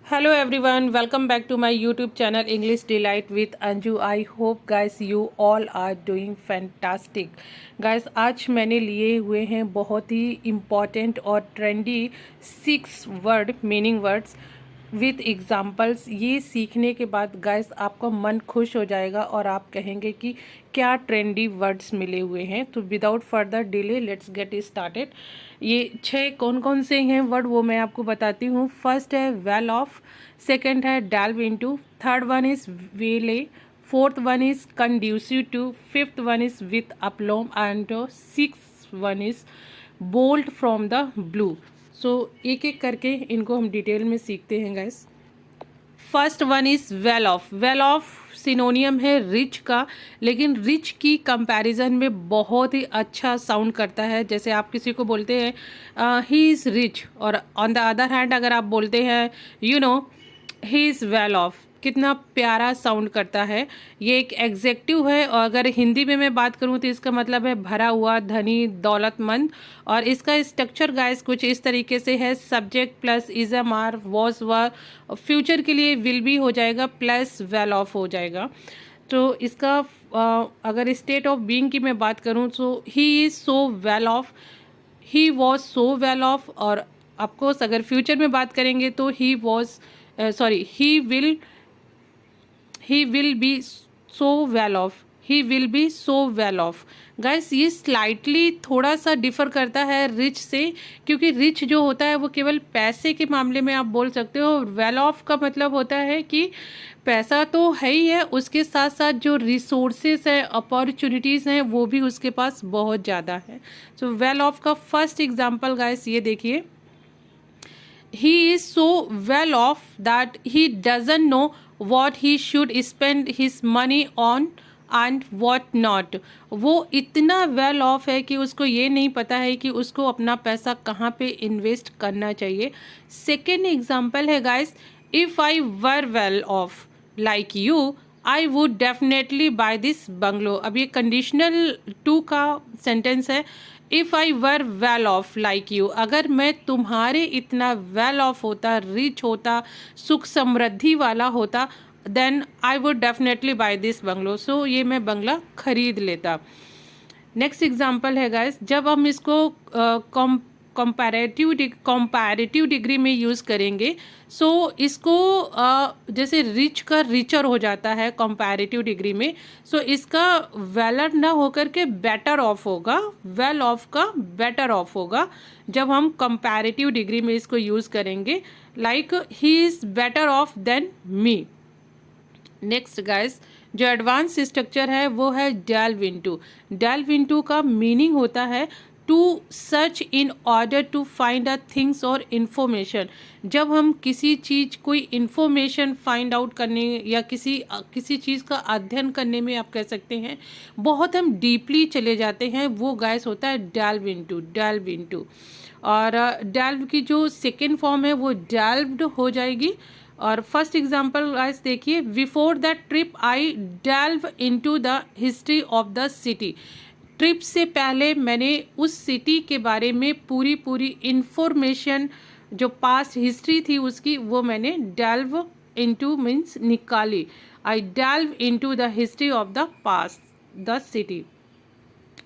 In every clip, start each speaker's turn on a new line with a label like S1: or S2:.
S1: Hello everyone, welcome back to my YouTube channel English Delight with Anju. I hope guys you all are doing fantastic. Guys आज मैंने लिए हुए हैं बहुत ही important और trendy 6 word meaning words with examples. ये सीखने के बाद गाइस आपका मन खुश हो जाएगा और आप कहेंगे कि क्या ट्रेंडी वर्ड्स मिले हुए हैं। तो without further delay let's get started. ये 6 कौन कौन से हैं वर्ड वो मैं आपको बताती हूँ। फर्स्ट है वेल ऑफ, सेकंड है delve into, third one is vale, fourth one is conducive to, fifth one is with aplomb and six one is bolt from the blue. So एक एक करके इनको हम डिटेल में सीखते हैं guys. First one is well off. Well off synonym है rich का, लेकिन रिच की कंपैरिजन में बहुत ही अच्छा साउंड करता है। जैसे आप किसी को बोलते हैं ही इज़ रिच, और ऑन द अदर हैंड अगर आप बोलते हैं ही इज़ वेल ऑफ, कितना प्यारा साउंड करता है। ये एक एग्जेक्टिव है, और अगर हिंदी में मैं बात करूँ तो इसका मतलब है भरा हुआ, धनी, दौलतमंद। और इसका स्ट्रक्चर गाइस कुछ इस तरीके से है, subject plus is am are was were, future के लिए विल बी हो जाएगा प्लस वेल ऑफ हो जाएगा। तो इसका अगर स्टेट ऑफ बीइंग की मैं बात करूँ तो he is so well of, he was so well of. और ऑफकोर्स अगर फ्यूचर में बात करेंगे तो he will be so well of, he will be so well of. Guys ये स्लाइटली थोड़ा सा डिफर करता है रिच से, क्योंकि रिच जो होता है वो केवल पैसे के मामले में आप बोल सकते हो। वेल ऑफ का मतलब होता है कि पैसा तो है ही है, उसके साथ साथ जो रिसोर्सेस है, अपॉर्चुनिटीज़ हैं, वो भी उसके पास बहुत ज़्यादा है। सो वेल ऑफ का फर्स्ट एग्जाम्पल गाइस ये देखिए, he is so well off that he doesn't know what he should spend his money on and what not। वो इतना वेल ऑफ है कि उसको ये नहीं पता है कि उसको अपना पैसा कहाँ पे इन्वेस्ट करना चाहिए। सेकेंड एग्जाम्पल है guys, if I were well off like you I would definitely buy this bungalow. अब ये कंडीशनल टू का सेंटेंस है। If I were well off like you, अगर मैं तुम्हारे इतना वेल ऑफ होता, रिच होता, सुख समृद्धि वाला होता, then I would definitely buy this bungalow. So ये मैं बंगला खरीद लेता। नेक्स्ट एग्जाम्पल है गाइस, जब हम इसको कंपैरेटिव डिग्री में यूज़ करेंगे, सो इसको जैसे रिच का रिचर हो जाता है कंपैरेटिव डिग्री में, सो इसका वेलर ना होकर के बेटर ऑफ होगा, वेल ऑफ का बेटर ऑफ होगा जब हम कंपैरेटिव डिग्री में इसको यूज़ करेंगे। Like he is better off than me. Next guys, जो एडवांस स्ट्रक्चर है वो है डेल्व इनटू। डेल्व इनटू का मीनिंग होता है to search in order to find a things और इन्फॉर्मेशन। जब हम किसी चीज़, कोई इन्फॉर्मेशन फाइंड आउट करने या किसी चीज़ का अध्ययन करने में आप कह सकते हैं बहुत हम डीपली चले जाते हैं, वो गाइस होता है डेल्व इनटू, डेल्व इनटू। और डेल्व की जो सेकेंड फॉर्म है वो डेल्व्ड हो जाएगी। और फर्स्ट एग्जाम्पल गाइस देखिए, before the trip I delve into the history of the city. Trip से पहले मैंने उस सिटी के बारे में पूरी इंफॉर्मेशन, जो पास्ट हिस्ट्री थी उसकी, वो मैंने डेल्व इनटू मीन्स निकाली। I delve into the history of the past the city.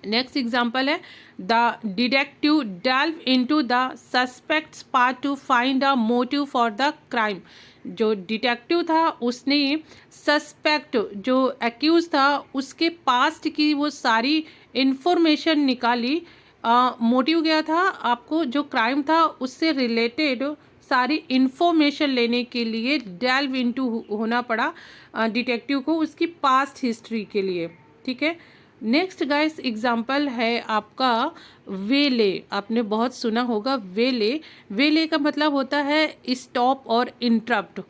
S1: Next example है, the detective delve into the suspects part to find a motive for the crime. जो detective था उसने suspect, जो accused था, उसके past की वो सारी इंफॉर्मेशन निकाली। मोटिव क्या था, आपको जो क्राइम था उससे रिलेटेड सारी इंफॉर्मेशन लेने के लिए डेल्व इनटू होना पड़ा डिटेक्टिव को, उसकी पास्ट हिस्ट्री के लिए। ठीक है। नेक्स्ट गाइस एग्जाम्पल है आपका वेले। आपने बहुत सुना होगा वेले। वेले का मतलब होता है स्टॉप और इंटरप्ट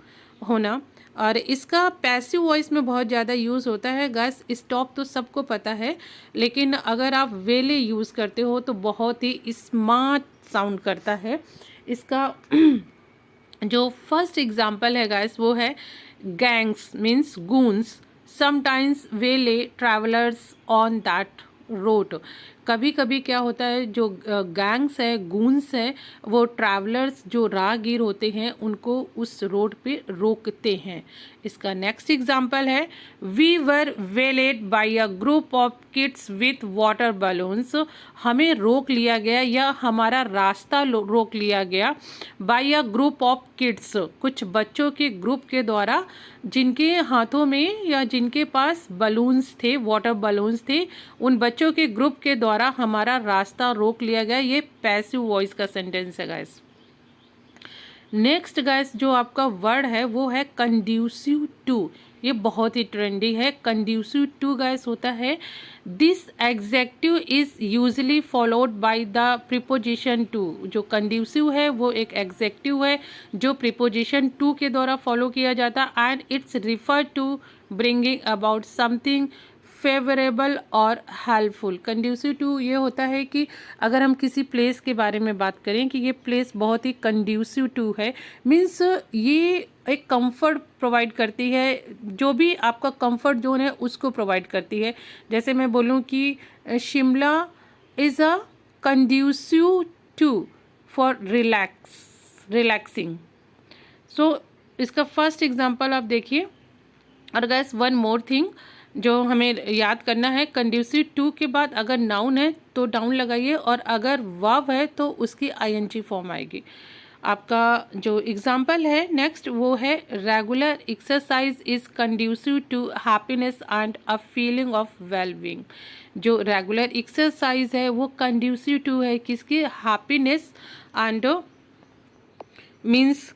S1: होना, और इसका पैसिव वॉइस में बहुत ज़्यादा यूज़ होता है। गाइस स्टॉप तो सबको पता है, लेकिन अगर आप वेले यूज़ करते हो तो बहुत ही स्मार्ट साउंड करता है। इसका जो फर्स्ट एग्जाम्पल है गाइस वो है गैंग्स मीन्स गूंस समटाइम्स वेले ट्रैवलर्स ऑन दैट रोड। कभी कभी क्या होता है, जो गैंग्स है, गूंस है, वो ट्रैवलर्स जो राहगीर होते हैं उनको उस रोड पे रोकते हैं। इसका नेक्स्ट एग्जांपल है, we were waylaid by a group of kids with water balloons. हमें रोक लिया गया या हमारा रास्ता रोक लिया गया by a group of kids, कुछ बच्चों के ग्रुप के द्वारा, जिनके हाथों में या जिनके पास बलून्स थे, वाटर बलून्स थे, उन बच्चों के ग्रुप के द्वारा हमारा रास्ता रोक लिया गया। ये पैसिव वॉइस का सेंटेंस है गाइस। नेक्स्ट गाइस जो आपका वर्ड है वो है कंड्यूसिव टू। ये बहुत ही ट्रेंडी है। कंड्यूसिव टू गाइस होता है, this adjective is usually followed by the preposition to. जो कंड्यूसिव है वो एक एग्जेक्टिव है जो प्रीपोजिशन टू के द्वारा फॉलो किया जाता है, and it's refer to bringing about something favourable और हेल्पफुल। कंड्यूसिव टू ये होता है कि अगर हम किसी प्लेस के बारे में बात करें कि ये प्लेस बहुत ही कंड्यूसिव टू है, मीन्स ये एक कंफर्ट प्रोवाइड करती है, जो भी आपका कंफर्ट जोन है उसको प्रोवाइड करती है। जैसे मैं बोलूँ कि Shimla is a conducive to for relaxing. So इसका फर्स्ट एग्जांपल आप देखिए। और गैस वन मोर थिंग जो हमें याद करना है, कंड्यूसिव टू के बाद अगर नाउन है तो डाउन लगाइए, और अगर वर्ब है तो उसकी आईएनजी फॉर्म आएगी। आपका जो एग्जाम्पल है नेक्स्ट वो है, regular exercise is conducive to happiness and a feeling of wellbeing. जो रेगुलर एक्सरसाइज है वो कंड्यूसिव टू है किसकी, हैप्पीनेस एंड मीन्स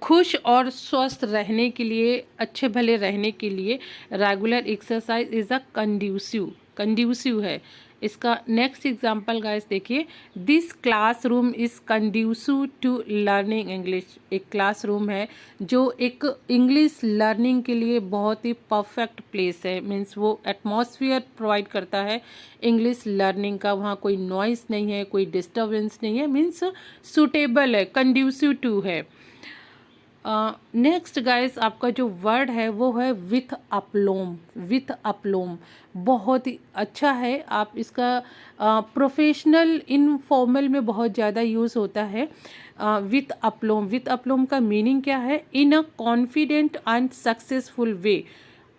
S1: खुश और स्वस्थ रहने के लिए, अच्छे भले रहने के लिए regular exercise is a conducive है। इसका नेक्स्ट एग्जांपल गाइस देखिए, this classroom is conducive to learning English. एक क्लासरूम है जो एक इंग्लिश लर्निंग के लिए बहुत ही परफेक्ट प्लेस है, मीन्स वो एटमॉस्फेयर प्रोवाइड करता है इंग्लिश लर्निंग का। वहाँ कोई नॉइस नहीं है, कोई डिस्टर्बेंस नहीं है, मीन्स सूटेबल है, कंड्यूसिव टू है। नेक्स्ट गाइस आपका जो वर्ड है वो है विथ अपलोम। विथ अपलोम बहुत ही अच्छा है। आप इसका प्रोफेशनल इनफॉर्मल में बहुत ज़्यादा यूज़ होता है। विथ अपलोम, विथ अपलोम का मीनिंग क्या है, in a confident and successful way,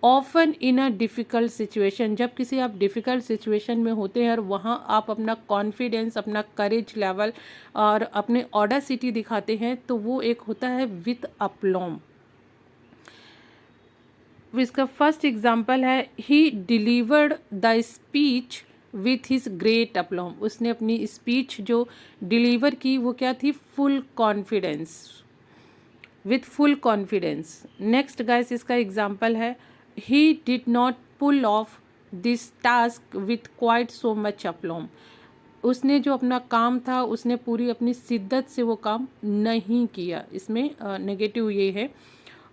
S1: often in a difficult situation. जब किसी आप डिफ़िकल्ट सिचुएशन में होते हैं और वहाँ आप अपना कॉन्फिडेंस, अपना करेज लेवल और अपने ऑडासिटी दिखाते हैं, तो वो एक होता है विथ अपलॉम। इसका फर्स्ट एग्जांपल है, he delivered the speech with his great aplomb. उसने अपनी स्पीच जो डिलीवर की वो क्या थी, full confidence, with full confidence. Next guys इसका एग्जांपल है, he did not pull off this task with quite so much aplomb। उसने जो अपना काम था उसने पूरी अपनी शिद्दत से वो काम नहीं किया। इसमें नेगेटिव ये है।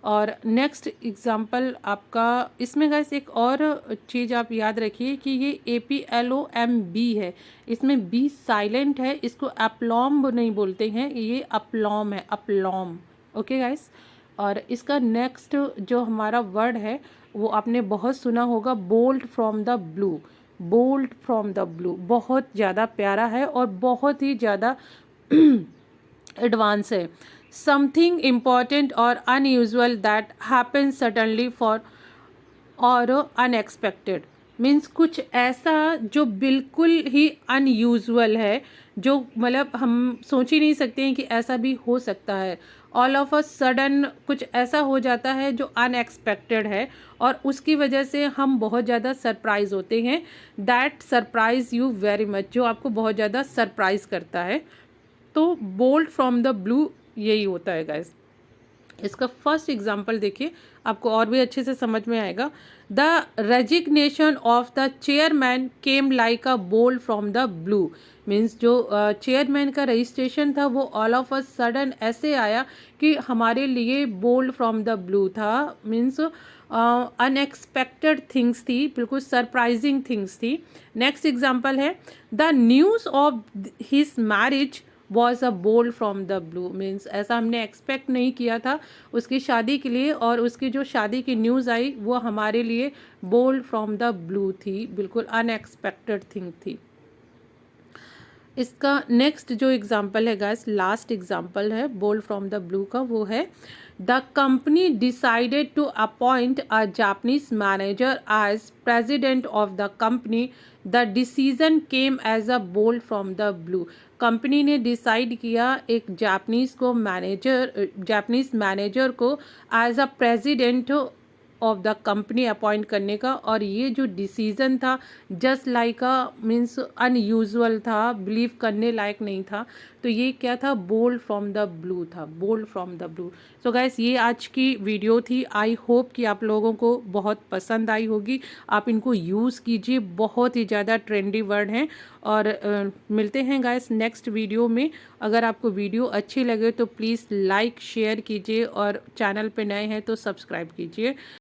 S1: और नेक्स्ट एग्जांपल आपका, इसमें गाइस एक और चीज़ आप याद रखिए कि ये APLOMB है, इसमें बी साइलेंट है, इसको अपलॉम्ब नहीं बोलते हैं, ये अपलॉम है, अपलॉम। Okay guys. और इसका नेक्स्ट जो हमारा वर्ड है वो आपने बहुत सुना होगा, bolt from the blue. Bolt from the blue बहुत ज़्यादा प्यारा है और बहुत ही ज़्यादा एडवांस है। समथिंग इम्पॉर्टेंट और unusual that happen suddenly for और अनएक्सपेक्टेड, मीन्स कुछ ऐसा जो बिल्कुल ही अनयूजुअल है, जो मतलब हम सोच ही नहीं सकते हैं कि ऐसा भी हो सकता है। ऑल ऑफ अ सडन कुछ ऐसा हो जाता है जो अनएक्सपेक्टेड है और उसकी वजह से हम बहुत ज़्यादा सरप्राइज होते हैं। That surprise you very much, जो आपको बहुत ज़्यादा सरप्राइज करता है। तो बोल्ड फ्रॉम द ब्लू यही होता है गाइस। इसका फर्स्ट एग्जाम्पल देखिए, आपको और भी अच्छे से समझ में आएगा। The resignation of the chairman came like a bolt from the blue, means जो चेयरमैन का रजिस्ट्रेशन था वो ऑल ऑफ अ सडन ऐसे आया कि हमारे लिए बोल्ड फ्रॉम द ब्लू था, मीन्स अनएक्सपेक्टेड थिंग्स थी, बिल्कुल सरप्राइजिंग थिंग्स थी। नेक्स्ट एग्जाम्पल है, the news of his marriage was a bolt from the blue, means ऐसा हमने एक्सपेक्ट नहीं किया था उसकी शादी के लिए, और उसकी जो शादी की न्यूज़ आई वो हमारे लिए बोल्ड फ्रॉम द ब्लू थी, बिल्कुल अनएक्सपेक्टेड थिंग थी। इसका नेक्स्ट जो एग्जाम्पल है गाइस, लास्ट एग्जाम्पल है बोल्ड फ्रॉम द ब्लू का, वो है the company decided to appoint a Japanese manager as president of the company, the decision came as a bolt from the blue. Company ने decide किया एक Japanese manager को as a president of the company appoint करने का, और ये जो decision था just like a means unusual था, बिलीव करने लायक नहीं था। तो ये क्या था, बोल्ड फ्रॉम द ब्लू था, bolt from the blue. So guys ये आज की वीडियो थी। आई होप कि आप लोगों को बहुत पसंद आई होगी, आप इनको यूज़ कीजिए, बहुत ही ज़्यादा ट्रेंडी वर्ड हैं। और मिलते हैं गाइस नेक्स्ट वीडियो में। अगर आपको वीडियो अच्छी लगे तो प्लीज़ लाइक शेयर कीजिए, और चैनल पे नए हैं तो सब्सक्राइब कीजिए।